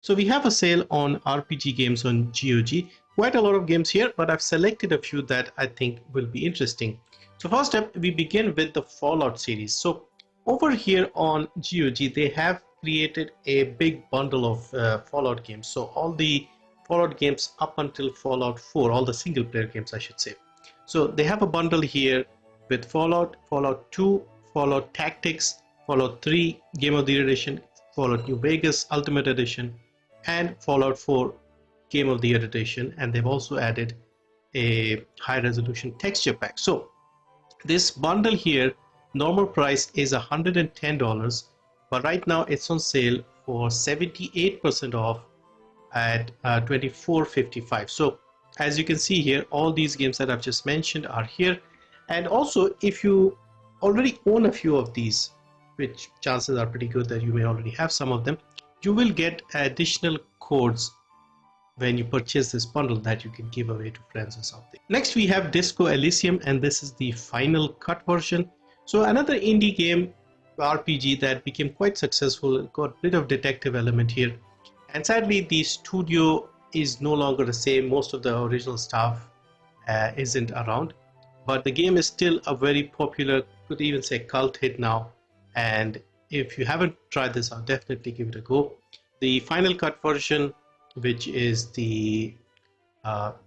So we have a sale on RPG games on GOG. Quite a lot of games here, but I've selected a few that I think will be interesting. So first up, we begin with the Fallout series. So over here on GOG, they have created a big bundle of Fallout games. So all the Fallout games up until Fallout 4, all the single player games, I should say. So they have a bundle here with Fallout, Fallout 2, Fallout Tactics, Fallout 3 Game of the Year Edition, Fallout New Vegas Ultimate Edition, and Fallout 4 Game of the Year Edition, and they've also added a high resolution texture pack. So this bundle here, normal price is $110, but right now it's on sale for 78% off at $24.55. So as you can see here, all these games that I've just mentioned are here. And also, if you already own a few of these, which chances are pretty good that you may already have some of them, you will get additional codes when you purchase this bundle that you can give away to friends or something. Next we have Disco Elysium, and this is the final cut version. So another indie game RPG that became quite successful, got a bit of detective element here, and sadly the studio is no longer the same. Most of the original staff isn't around, but the game is still a very popular, could even say cult hit now, and if you haven't tried this out, definitely give it a go. The final cut version, which is the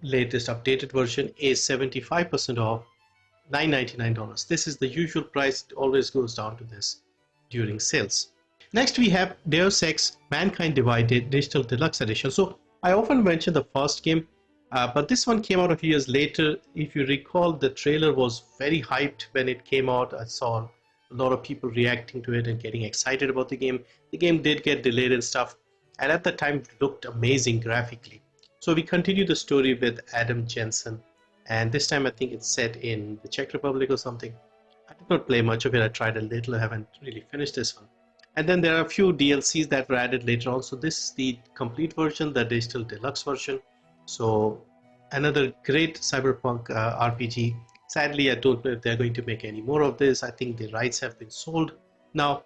latest updated version, is 75% off, $9.99. This is the usual price. It always goes down to this during sales. Next we have Deus Ex Mankind Divided Digital Deluxe Edition. So I often mention the first game, but this one came out a few years later. If you recall, the trailer was very hyped when it came out. I saw a lot of people reacting to it and getting excited about the game. The game did get delayed and stuff, and at the time it looked amazing graphically. So we continue the story with Adam Jensen, and this time I think it's set in the Czech Republic or something. I did not play much of it. I tried a little. I haven't really finished this one. And then there are a few DLCs that were added later on. So this is the complete version, the digital deluxe version. So another great cyberpunk RPG. Sadly, I don't know if they're going to make any more of this. I think the rights have been sold now.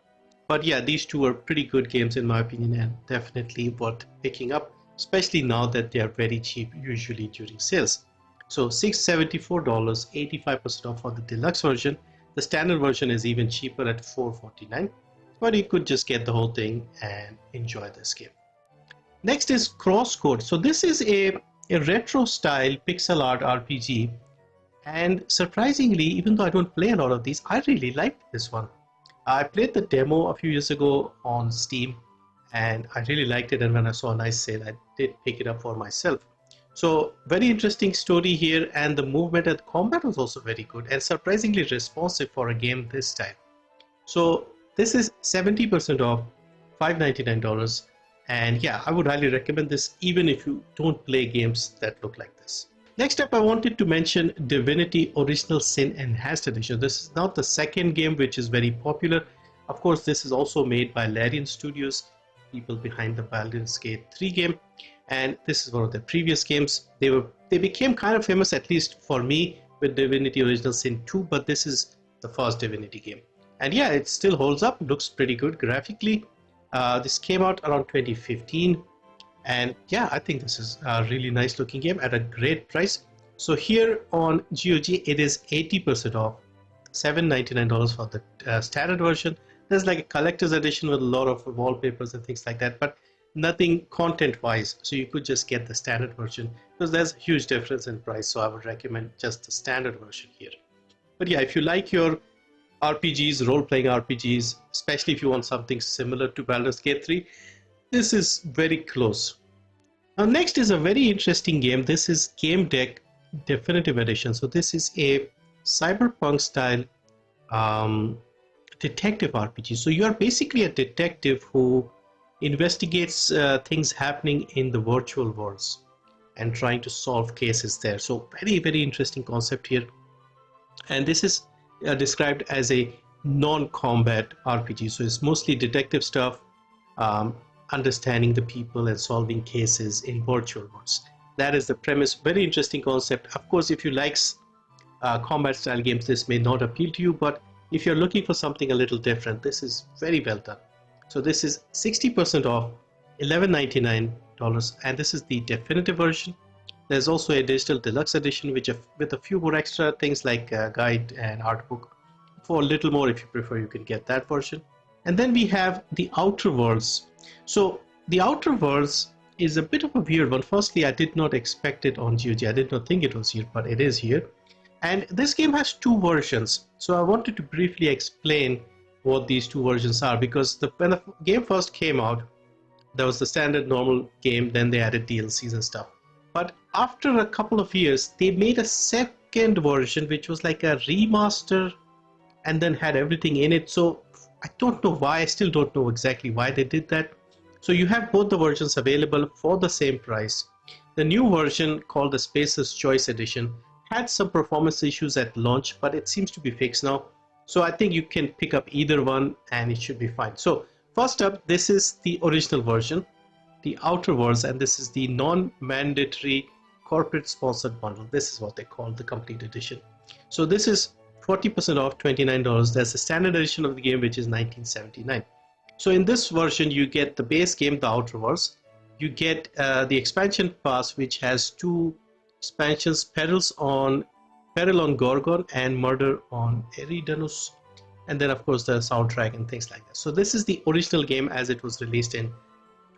But yeah, these two are pretty good games in my opinion, and definitely worth picking up, especially now that they are very cheap usually during sales. So $674, 85% off for the deluxe version. The standard version is even cheaper at $449, but you could just get the whole thing and enjoy this game. Next is Crosscode. So this is a retro style pixel art RPG, and surprisingly, even though I don't play a lot of these, I really liked this one. I played the demo a few years ago on Steam, and I really liked it, and when I saw a nice sale, I did pick it up for myself. So very interesting story here, and the movement and combat was also very good and surprisingly responsive for a game this time. So this is 70% off, $599, and yeah, I would highly recommend this even if you don't play games that look like this. Next up, I wanted to mention Divinity Original Sin Enhanced Edition. This is now the second game which is very popular. Of course, this is also made by Larian Studios, people behind the Baldur's Gate 3 game, and this is one of their previous games. They became kind of famous, at least for me, with Divinity Original Sin 2, but this is the first Divinity game. And yeah, it still holds up, looks pretty good graphically. This came out around 2015. And yeah, I think this is a really nice looking game at a great price. So here on GOG, it is 80% off, $799 for the standard version. There's like a collector's edition with a lot of wallpapers and things like that, but nothing content wise. So you could just get the standard version because there's a huge difference in price. So I would recommend just the standard version here. But yeah, if you like your RPGs, role-playing RPGs, especially if you want something similar to Baldur's Gate 3, this is very close. Now next is a very interesting game. This is Game Deck Definitive Edition. So this is a cyberpunk style detective RPG. So you are basically a detective who investigates things happening in the virtual worlds and trying to solve cases there. So very, very interesting concept here. And this is described as a non-combat RPG. So it's mostly detective stuff, understanding the people and solving cases in virtual worlds. That is the premise. Very interesting concept. Of course, if you like combat style games, this may not appeal to you, but if you're looking for something a little different, this is very well done. So this is 60% off, $11.99, and this is the definitive version. There's also a digital deluxe edition with a few more extra things like a guide and art book. For a little more, if you prefer, you can get that version. And then we have the Outer Worlds. So the Outer Worlds is a bit of a weird one. Firstly, I did not expect it on GOG. I did not think it was here, but it is here. And this game has two versions. So I wanted to briefly explain what these two versions are, because when the game first came out, there was the standard normal game, then they added DLCs and stuff. But after a couple of years, they made a second version, which was like a remaster and then had everything in it. So I don't know why, I still don't know exactly why they did that. So you have both the versions available for the same price. The new version, called the Spacer's Choice Edition, had some performance issues at launch, but it seems to be fixed now. So I think you can pick up either one and it should be fine. So first up, this is the original version, the Outer Worlds, and this is the non-mandatory corporate sponsored bundle. This is what they call the complete edition. So this is 40% off, $29. There's a standard edition of the game, which is $19.79. So in this version, you get the base game, the Outer Worlds. You get the expansion pass, which has two expansions, Peril on Gorgon and Murder on Eridanus, and then of course the soundtrack and things like that. So this is the original game as it was released in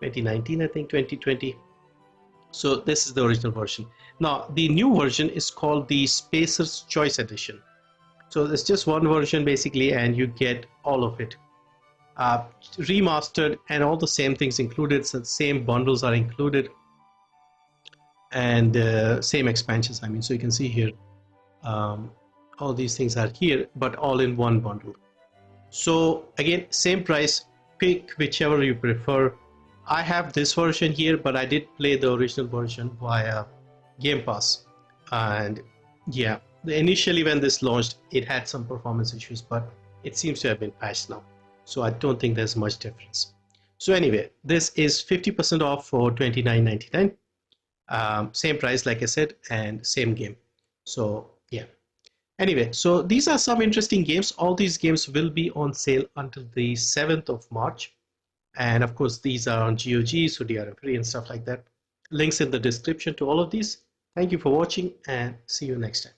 2019, I think 2020. So this is the original version. Now the new version is called the Spacer's Choice Edition. So it's just one version basically, and you get all of it remastered, and all the same things included. So the same bundles are included, and same expansions. I mean, so you can see here, all these things are here, but all in one bundle. So again, same price. Pick whichever you prefer. I have this version here, but I did play the original version via Game Pass, and yeah, initially when this launched, it had some performance issues, but it seems to have been patched now. So I don't think there's much difference. So anyway, this is 50% off for $29.99. Same price, like I said, and same game. So yeah. Anyway, so these are some interesting games. All these games will be on sale until the 7th of March. And of course, these are on GOG, so DRM free and stuff like that. Links in the description to all of these. Thank you for watching, and see you next time.